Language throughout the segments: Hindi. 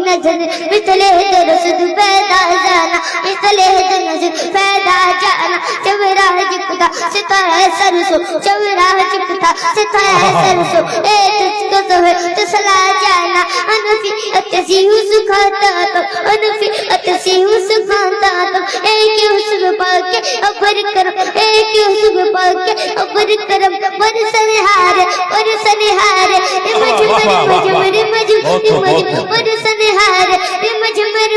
नजर मिसले दरसद पैदा जाना मिसले नजर पैदा जाना चवरा जिकता सितारा सरसो चवरा जिकता सितारा सरसो ए तुझको तो है तसला जाना अनफी अतसी सुखाता तो अनफी अतसी सुखाता तो एक हुस्न पाके अबर करम एक हुस्न पाके अबर करम बरसनहार बरसनहार मजमर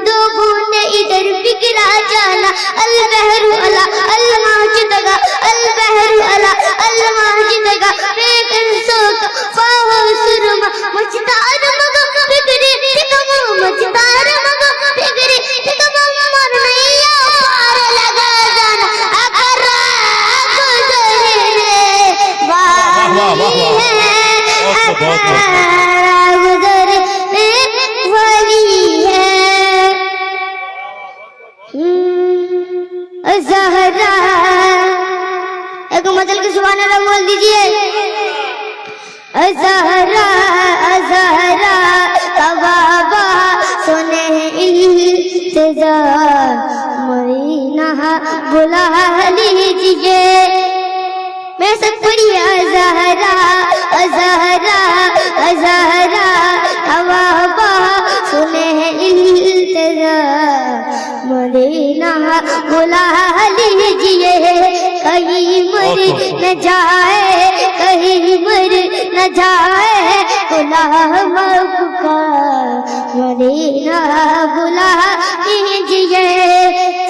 दो बूंदे इधर बिगड़ा जाना अल बहरु अला अल माजिदगा अल बहरु अला अल माजिदगा बेगन सोक फाहो सुरमा मजदार मगो बिगड़ी टिकमो मजदार मगो बिगड़ी टिकमो मन नैया पार लगा जाना अकरा गुजरे वाह वाह वाह गुजरे वाली है ज़हरा एक मजल की सुभान अल्लाह बोल दीजिए ज़हरा ज़हरा तवाबा सुने इल्तिजा मरीना बुला लीजिए मैं सब पढ़िया ज़हरा ज़हरा ज़हरा तवाबा सुने इल्तिजा मदीना बुला लीजिए कहीं मर न जाए कहीं मर न जाए गुलाम का मदीना बुला लीजिए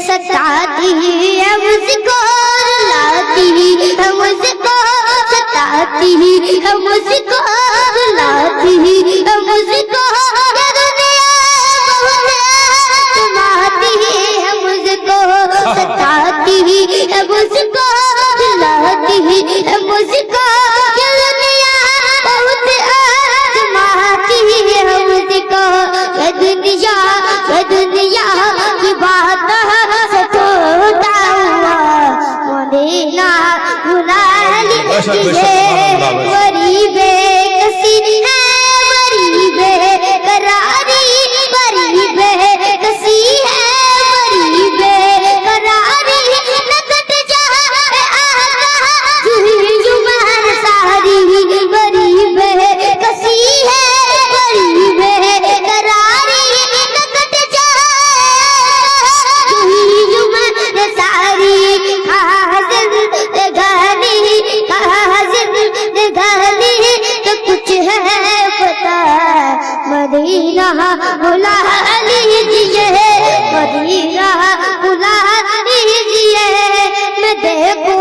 सताती है मुझको रुलाती है मुझको सताती है मुझको रुलाती है मुझको सताती है मुझको दिलाती है मुझको दुनिया बहुत आजमाती है मुझको ये दुनिया की बात से छोटा हुआ मदीना बुला लीजिए गरीबे कसी है गरीबे करारी गरीबे कसी है मदीना बुला लीजिए मदीना बुला लीजिए मैं देखूं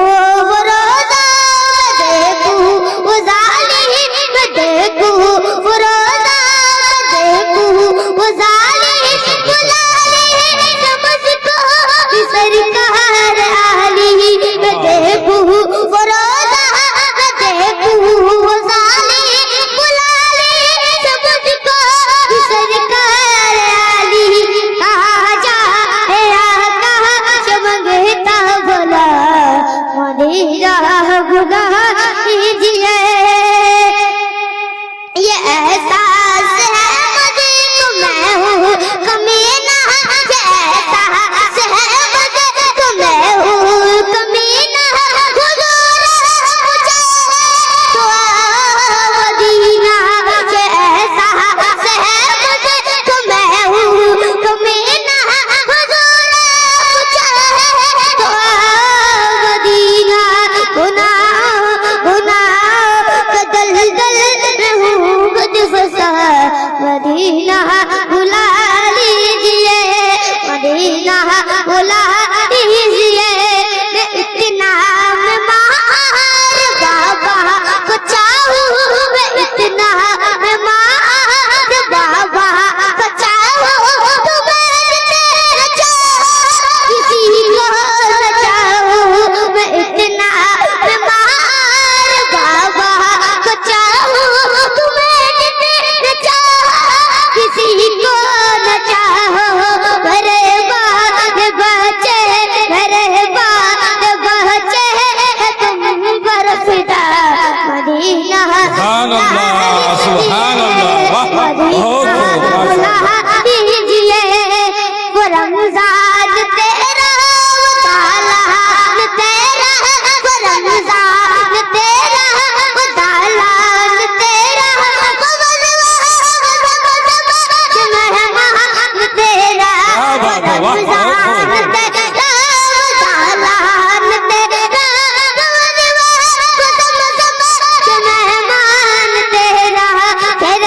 वो रोज़ा मैं देखूं वो जालिम मैं देखूं वो रोज़ा मैं देखूं वो जालिम बुला लीजिए मुझको सरकार आली मैं देखूं वो रोज़ा मैं देखूं वो जालिम बुला लीजिए मुझको सरकार आली कहा जा कहा चमकता भला मदीना बुला लीजिए ये एहसास है मुझे तो मैं हूँ कमीना ये एहसास है मुझे तो मैं हूँ कमीना हुजूर मुझे तो मदीना ये एहसास है मुझे तो मैं हूँ कमीना हुजूर मुझे तो मदीना गुनाह गुनाह कदल दल में हूँ खुद फंसा मदीना बुला लीजिए मदीना बुला लीजिए मैं इतना मैं मार बाबा को चाहूँ मैं इतना मैं मार बाबा को चाहूँ तो मैं तेरा चाहूँ किसी को न चाहूँ मैं इतना मैं मार बाबा को चाहूँ तो मैं तेरा चाहूँ किसी को न चाहूँ मेरे बाद बचे मेरे बाद बचे तुम पर फिदा मदीना सुभान अल्लाह सुभान अल्लाह वाह बहुत रमजान तेरा सालान तेरा मेहमान तेरा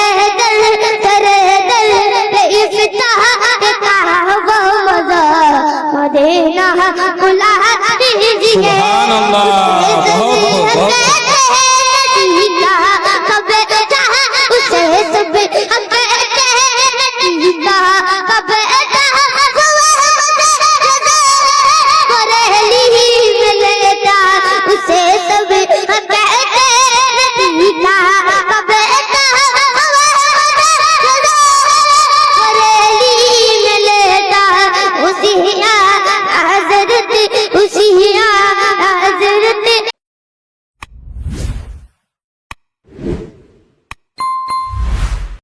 तेरे दिल इफ्ताह का वो मज़ा मदीना बुला दीजिए सुभान अल्लाह उसे सब